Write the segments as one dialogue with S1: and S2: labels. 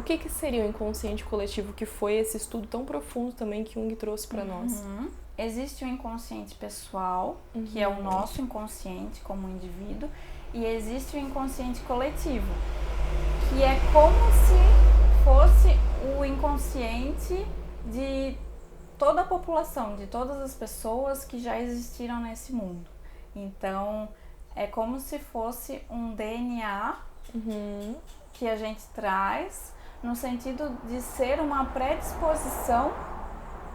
S1: que seria o inconsciente coletivo, que foi esse estudo tão profundo também que Jung trouxe para nós?
S2: Existe o inconsciente pessoal, que é o nosso inconsciente como indivíduo, e existe o inconsciente coletivo, que é como se fosse o inconsciente de toda a população, de todas as pessoas que já existiram nesse mundo. Então, é como se fosse um DNA que a gente traz no sentido de ser uma predisposição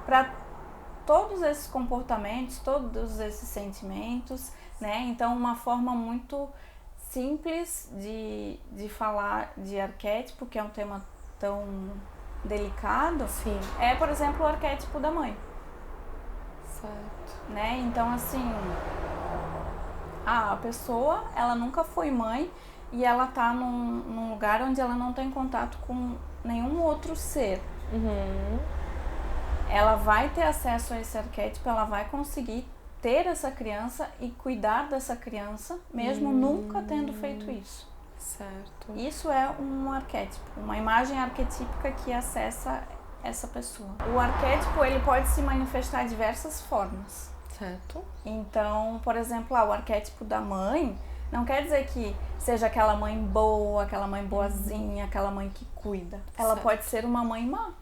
S2: para todos esses comportamentos, todos esses sentimentos, né? Então, uma forma muito simples de falar de arquétipo, que é um tema tão delicado,
S1: Sim.
S2: é, por exemplo, o arquétipo da mãe.
S1: Certo.
S2: Né? Então, assim, a pessoa, ela nunca foi mãe e ela tá num lugar onde ela não tem contato com nenhum outro ser. Ela vai ter acesso a esse arquétipo, ela vai conseguir ter essa criança e cuidar dessa criança, mesmo nunca tendo feito isso.
S1: Certo.
S2: Isso é um arquétipo, uma imagem arquetípica que acessa essa pessoa. O arquétipo, ele pode se manifestar de diversas formas.
S1: Certo.
S2: Então, por exemplo, o arquétipo da mãe não quer dizer que seja aquela mãe boa, aquela mãe boazinha, aquela mãe que cuida. Ela pode ser uma mãe má.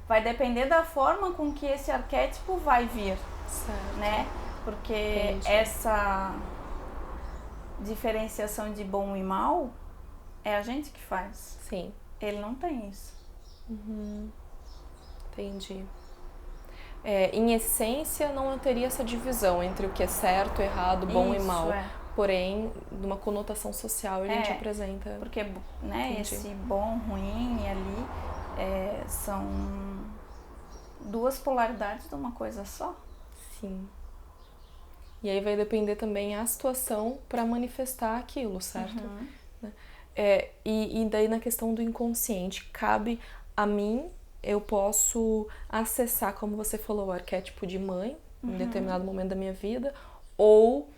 S2: Vai depender da forma com que esse arquétipo vai vir, né? Porque essa diferenciação de bom e mal é a gente que faz.
S1: Sim.
S2: Ele não tem isso.
S1: Entendi. Em essência, não teria essa divisão entre o que é certo, errado, bom e mal. Porém, numa conotação social, a gente apresenta...
S2: Porque, né, esse bom, ruim ali são duas polaridades de uma coisa só.
S1: Sim. E aí vai depender também a situação para manifestar aquilo, certo? E daí na questão do inconsciente, cabe a mim, eu posso acessar, como você falou, o arquétipo de mãe em determinado momento da minha vida, ou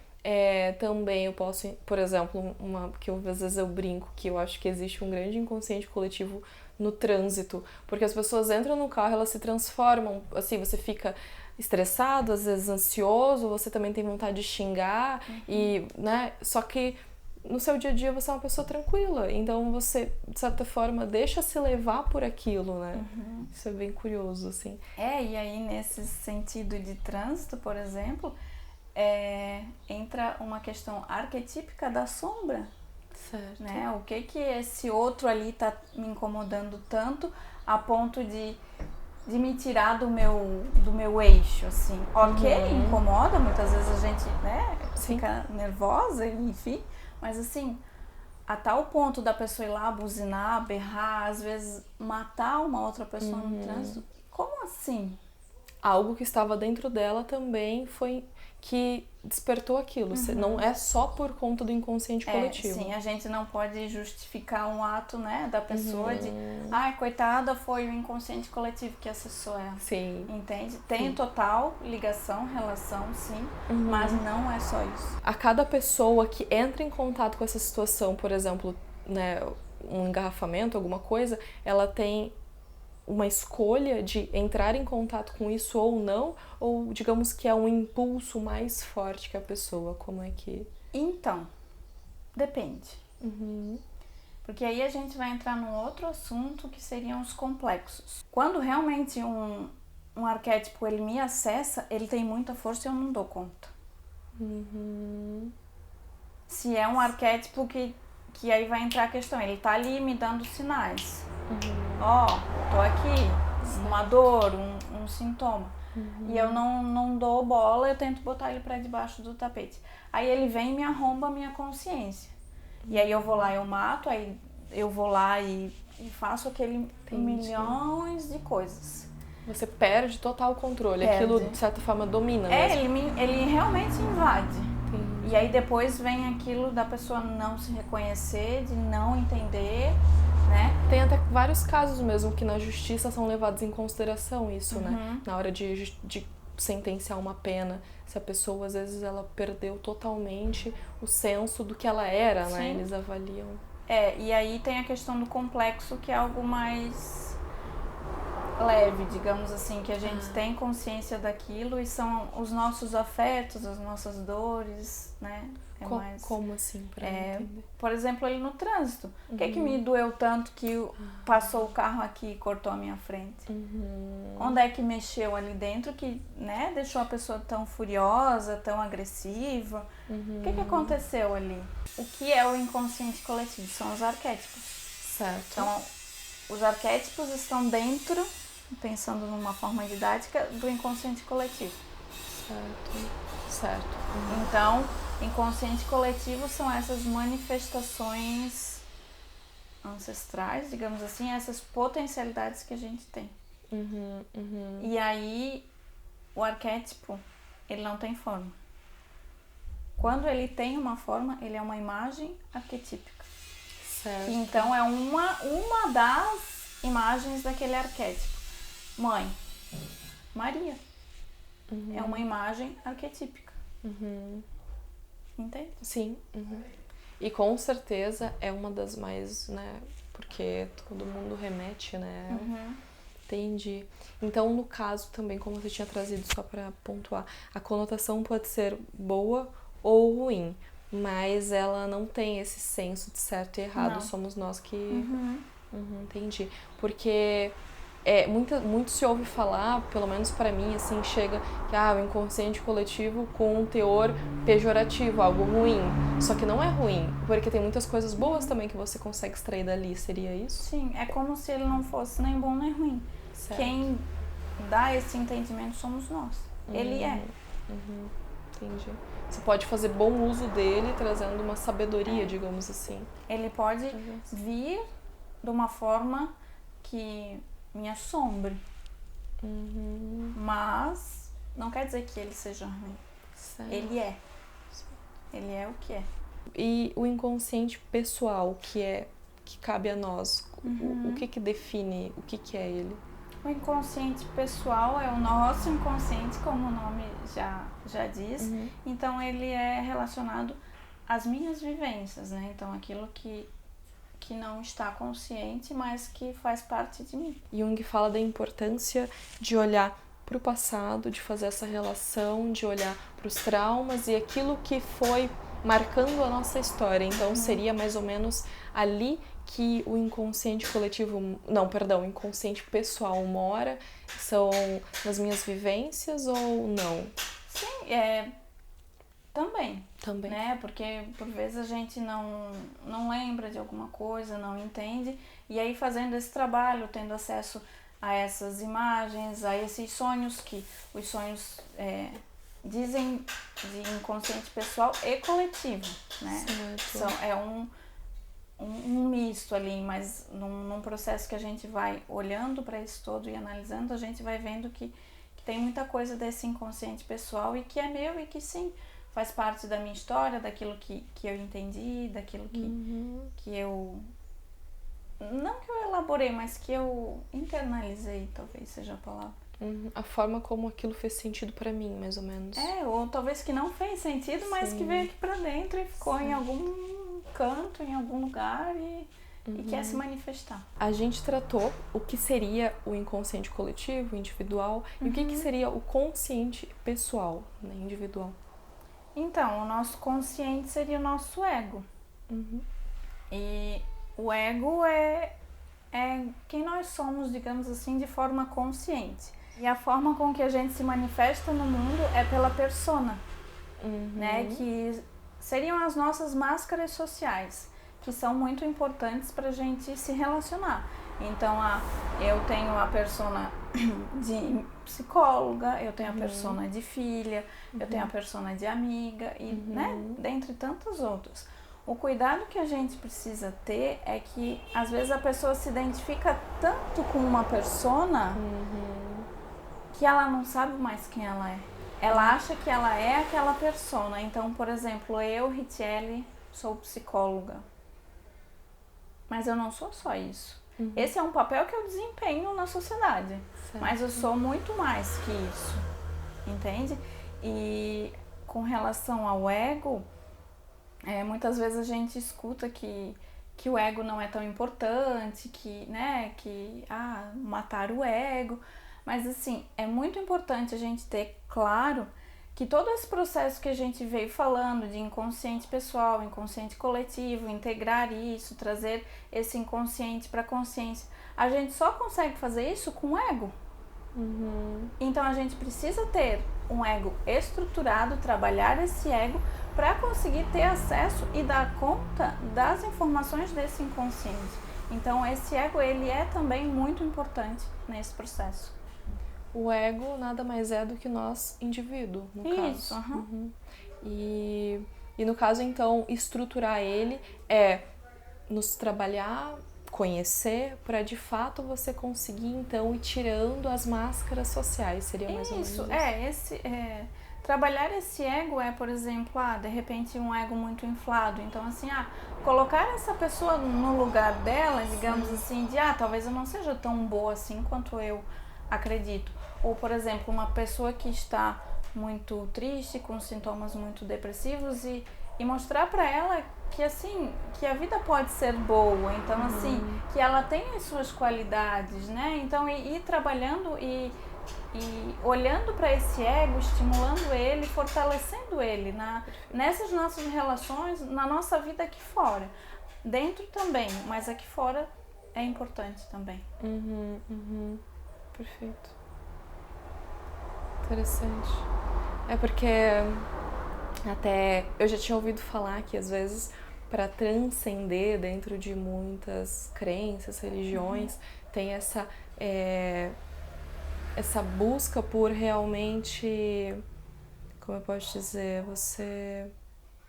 S1: também eu posso, por exemplo, que às vezes eu brinco, que eu acho que existe um grande inconsciente coletivo no trânsito, porque as pessoas entram no carro, elas se transformam, assim, você fica estressado, às vezes ansioso, você também tem vontade de xingar, e, né, só que no seu dia a dia você é uma pessoa tranquila, então você, de certa forma, deixa se levar por aquilo, né? Isso é bem curioso, assim.
S2: E aí nesse sentido de trânsito, por exemplo, entra uma questão arquetípica da sombra.
S1: Certo.
S2: Né? O que esse outro ali tá me incomodando tanto a ponto de me tirar do meu eixo, assim. Ok, incomoda, muitas vezes a gente, né, fica nervosa, enfim, mas assim, a tal ponto da pessoa ir lá buzinar, berrar, às vezes matar uma outra pessoa no trânsito, como assim?
S1: Algo que estava dentro dela também foi que despertou aquilo. Não é só por conta do inconsciente coletivo.
S2: Sim, a gente não pode justificar um ato, né, da pessoa de coitada, foi o inconsciente coletivo que acessou ela.
S1: Sim.
S2: Entende? Tem total ligação, relação, sim, mas não é só isso.
S1: A cada pessoa que entra em contato com essa situação, por exemplo, né, um engarrafamento, alguma coisa, ela tem uma escolha de entrar em contato com isso ou não, ou digamos que é um impulso mais forte que a pessoa, como é que...
S2: Então, depende. Porque aí a gente vai entrar num outro assunto que seriam os complexos. Quando realmente um arquétipo ele me acessa, ele tem muita força e eu não dou conta. Se é um arquétipo que aí vai entrar a questão, ele tá ali me dando sinais. Tô aqui, uma dor, um sintoma. E eu não dou bola, eu tento botar ele pra debaixo do tapete. Aí ele vem e me arromba a minha consciência. E aí eu vou lá e eu mato, aí eu vou lá e faço aquele milhões de coisas.
S1: Você perde total controle, aquilo de certa forma domina mesmo.
S2: Ele realmente invade. E aí depois vem aquilo da pessoa não se reconhecer, de não entender, né?
S1: Tem até vários casos mesmo que na justiça são levados em consideração isso, né? Na hora de sentenciar uma pena, se a pessoa às vezes ela perdeu totalmente o senso do que ela era, né? Eles avaliam.
S2: E aí tem a questão do complexo, que é algo mais leve, digamos assim, que a gente tem consciência daquilo e são os nossos afetos, as nossas dores, né?
S1: Como assim, pra entender?
S2: Por exemplo, ali no trânsito. O que é que me doeu tanto que passou o carro aqui e cortou a minha frente? Onde é que mexeu ali dentro que, né, deixou a pessoa tão furiosa, tão agressiva? O que aconteceu ali? O que é o inconsciente coletivo? São os arquétipos.
S1: Certo.
S2: Então, os arquétipos estão dentro, pensando numa forma didática, do inconsciente coletivo.
S1: Certo.
S2: Então, inconsciente coletivo são essas manifestações ancestrais, digamos assim, essas potencialidades que a gente tem. E aí, o arquétipo, ele não tem forma. Quando ele tem uma forma, ele é uma imagem arquetípica.
S1: Certo.
S2: Então, é uma das imagens daquele arquétipo. Mãe, Maria. É uma imagem arquetípica. Entende?
S1: Sim. E com certeza é uma das mais, né? Porque todo mundo remete, né? Entendi. Então, no caso também, como você tinha trazido, só para pontuar, a conotação pode ser boa ou ruim, mas ela não tem esse senso de certo e errado.
S2: Não.
S1: Somos nós que... entendi. Porque muito se ouve falar, pelo menos para mim, assim, chega que o inconsciente coletivo com um teor pejorativo, algo ruim. Só que não é ruim, porque tem muitas coisas boas também que você consegue extrair dali, seria isso?
S2: Sim, é como se ele não fosse nem bom nem ruim.
S1: Certo.
S2: Quem dá esse entendimento somos nós. Ele é.
S1: Entendi. Você pode fazer bom uso dele, trazendo uma sabedoria, digamos assim.
S2: Ele pode vir de uma forma que me assombre. Mas não quer dizer que ele seja ruim.
S1: Certo.
S2: Ele é. Ele é o que é.
S1: E o inconsciente pessoal, que cabe a nós, o que define, o que é ele?
S2: O inconsciente pessoal é o nosso inconsciente, como o nome já diz. Então, ele é relacionado às minhas vivências, né? Então, aquilo que não está consciente, mas que faz parte de mim.
S1: Jung fala da importância de olhar para o passado, de fazer essa relação, de olhar para os traumas e aquilo que foi marcando a nossa história. Então, seria mais ou menos ali que o inconsciente coletivo, o inconsciente pessoal mora? São nas minhas vivências ou não?
S2: Sim, também.
S1: Também.
S2: Né? Porque por vezes a gente não lembra de alguma coisa, não entende, e aí fazendo esse trabalho, tendo acesso a essas imagens, a esses sonhos, que os sonhos dizem de inconsciente pessoal e coletivo, né? É um misto ali, mas num processo que a gente vai olhando para isso todo e analisando, a gente vai vendo que tem muita coisa desse inconsciente pessoal e que é meu e que sim, faz parte da minha história, daquilo que eu entendi, daquilo que eu... Não que eu elaborei, mas que eu internalizei, talvez seja a palavra.
S1: A forma como aquilo fez sentido pra mim, mais ou menos.
S2: Ou talvez que não fez sentido, mas que veio aqui pra dentro e ficou em algum canto, em algum lugar e quer se manifestar.
S1: A gente tratou o que seria o inconsciente coletivo, individual, e o que seria o consciente pessoal, né, individual.
S2: Então, o nosso consciente seria o nosso ego. E o ego é quem nós somos, digamos assim, de forma consciente. E a forma com que a gente se manifesta no mundo é pela persona, né? Que seriam as nossas máscaras sociais, que são muito importantes para a gente se relacionar. Então, eu tenho a persona de psicóloga, eu tenho a persona de filha, eu tenho a persona de amiga, e né, dentre tantas outras. O cuidado que a gente precisa ter é que, às vezes, a pessoa se identifica tanto com uma persona que ela não sabe mais quem ela é. Ela acha que ela é aquela persona. Então, por exemplo, eu, Richelle, sou psicóloga. Mas eu não sou só isso. Esse é um papel que eu desempenho na sociedade. Certo. Mas eu sou muito mais que isso. Entende? E com relação ao ego, muitas vezes a gente escuta que que o ego não é tão importante, que, né, matar o ego. Mas, assim, é muito importante a gente ter claro que todo esse processo que a gente veio falando de inconsciente pessoal, inconsciente coletivo, integrar isso, trazer esse inconsciente para a consciência, a gente só consegue fazer isso com o ego. Então a gente precisa ter um ego estruturado, trabalhar esse ego para conseguir ter acesso e dar conta das informações desse inconsciente. Então esse ego, ele é também muito importante nesse processo.
S1: O ego nada mais é do que nós, indivíduo, no caso.
S2: Isso,
S1: E no caso, então, estruturar ele é nos trabalhar, conhecer, para de fato você conseguir, então, ir tirando as máscaras sociais. Seria mais ou menos isso?
S2: Trabalhar esse ego é, por exemplo, de repente um ego muito inflado. Então, assim, colocar essa pessoa no lugar dela, digamos assim, de talvez eu não seja tão boa assim quanto eu acredito. Ou, por exemplo, uma pessoa que está muito triste, com sintomas muito depressivos e mostrar para ela que, assim, que a vida pode ser boa. Então, assim, que ela tem as suas qualidades, né? Então, ir trabalhando e olhando para esse ego, estimulando ele, fortalecendo ele nessas nossas relações, na nossa vida aqui fora. Dentro também, mas aqui fora é importante também.
S1: Perfeito. Interessante. É porque até eu já tinha ouvido falar que às vezes para transcender dentro de muitas crenças, religiões, tem essa busca por realmente, como eu posso dizer, você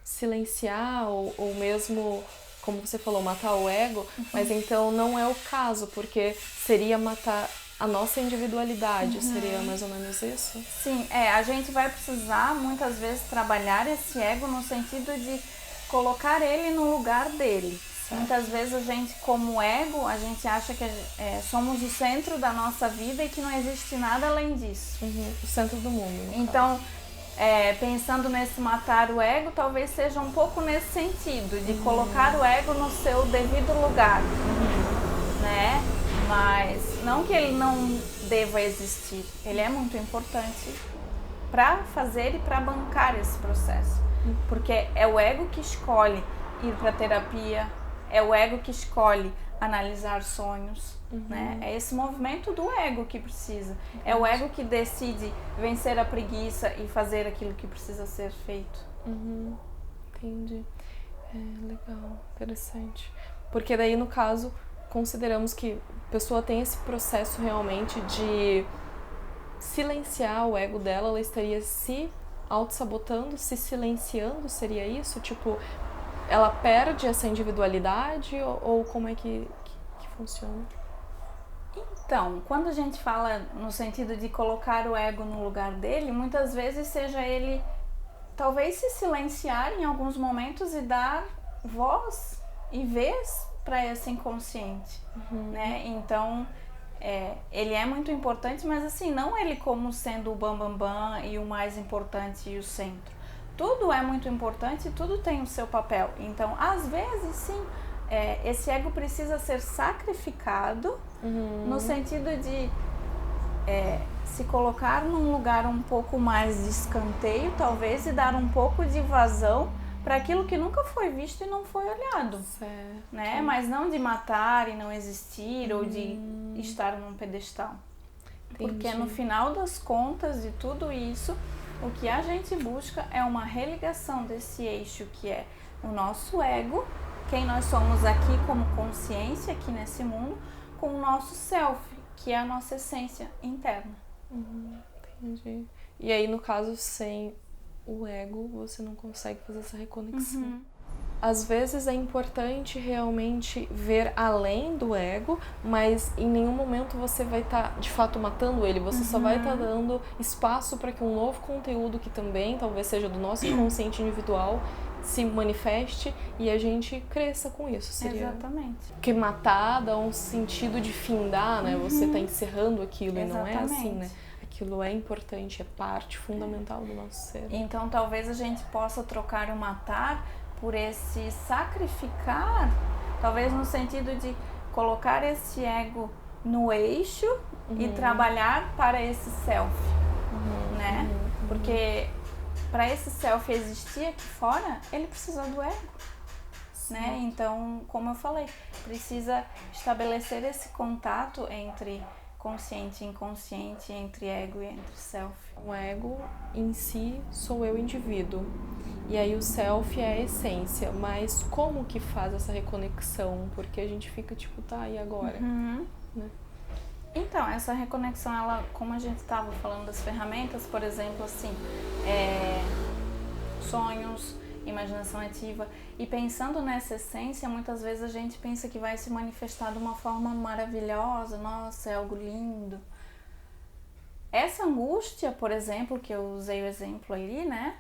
S1: silenciar ou mesmo, como você falou, matar o ego, mas então não é o caso, porque seria matar a nossa individualidade, seria mais ou menos isso?
S2: Sim, a gente vai precisar muitas vezes trabalhar esse ego no sentido de colocar ele no lugar dele. Certo. Muitas vezes a gente, como ego, a gente acha que somos o centro da nossa vida e que não existe nada além disso.
S1: O centro do mundo.
S2: Então, pensando nesse matar o ego, talvez seja um pouco nesse sentido, de colocar o ego no seu devido lugar, né? Mas não que ele não deva existir, ele é muito importante para fazer e para bancar esse processo. Porque é o ego que escolhe ir para terapia, é o ego que escolhe analisar sonhos, né? É esse movimento do ego que precisa. É o ego que decide vencer a preguiça e fazer aquilo que precisa ser feito.
S1: Entendi. Legal, interessante. Porque daí, no caso, consideramos que a pessoa tem esse processo realmente de silenciar o ego dela, ela estaria se auto-sabotando, se silenciando, seria isso? Tipo, ela perde essa individualidade ou como é que funciona?
S2: Então, quando a gente fala no sentido de colocar o ego no lugar dele, muitas vezes seja ele talvez se silenciar em alguns momentos e dar voz e vez para esse inconsciente, né? Então, ele é muito importante, mas assim, não ele como sendo o bambambam e o mais importante e o centro. Tudo é muito importante, tudo tem o seu papel. Então, às vezes, sim, esse ego precisa ser sacrificado no sentido de se colocar num lugar um pouco mais de escanteio, talvez, e dar um pouco de vazão para aquilo que nunca foi visto e não foi olhado, né? Mas não de matar e não existir ou de estar num pedestal. Entendi. Porque no final das contas de tudo isso, o que a gente busca é uma religação desse eixo que é o nosso ego, quem nós somos aqui como consciência, aqui nesse mundo, com o nosso self, que é a nossa essência interna.
S1: Entendi. E aí, no caso, sem o ego, você não consegue fazer essa reconexão. Às vezes é importante realmente ver além do ego, mas em nenhum momento você vai estar de fato matando ele, você só vai estar dando espaço para que um novo conteúdo que também talvez seja do nosso inconsciente individual se manifeste e a gente cresça com isso. Seria...
S2: Exatamente.
S1: Porque matar dá um sentido de findar, né? Você está encerrando aquilo.
S2: Exatamente.
S1: E não é assim, né? Aquilo é importante, é parte fundamental do nosso ser.
S2: Então talvez a gente possa trocar o matar por esse sacrificar Talvez no sentido de colocar esse ego no eixo e trabalhar para esse self, né? Porque para esse self existir aqui fora, ele precisa do ego, né? Então, como eu falei, precisa estabelecer esse contato entre consciente e inconsciente, entre ego e entre self.
S1: O ego em si sou eu, indivíduo. E aí o self é a essência. Mas como que faz essa reconexão? Porque a gente fica tipo, tá, e agora? Né?
S2: Então, essa reconexão, ela, como a gente estava falando das ferramentas, por exemplo, assim, sonhos, imaginação ativa, e pensando nessa essência, muitas vezes a gente pensa que vai se manifestar de uma forma maravilhosa, nossa, é algo lindo. Essa angústia, por exemplo, que eu usei o exemplo ali, né,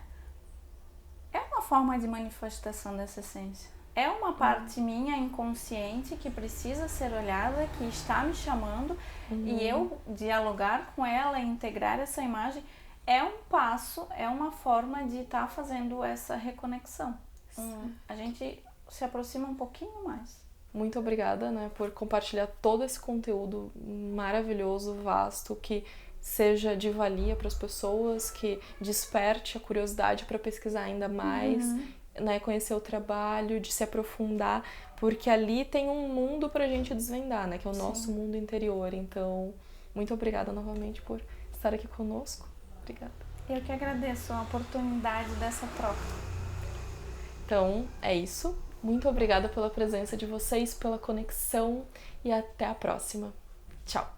S2: é uma forma de manifestação dessa essência. É uma parte minha inconsciente que precisa ser olhada, que está me chamando, e eu dialogar com ela, integrar essa imagem, é um passo, é uma forma de estar fazendo essa reconexão. A gente se aproxima um pouquinho mais.
S1: Muito obrigada, né, por compartilhar todo esse conteúdo maravilhoso, vasto, que seja de valia para as pessoas, que desperte a curiosidade para pesquisar ainda mais, né, conhecer o trabalho, de se aprofundar, porque ali tem um mundo pra gente desvendar, né, que é o nosso mundo interior. Então, muito obrigada novamente por estar aqui conosco. Obrigada.
S2: Eu que agradeço a oportunidade dessa troca.
S1: Então, é isso. Muito obrigada pela presença de vocês, pela conexão e até a próxima. Tchau!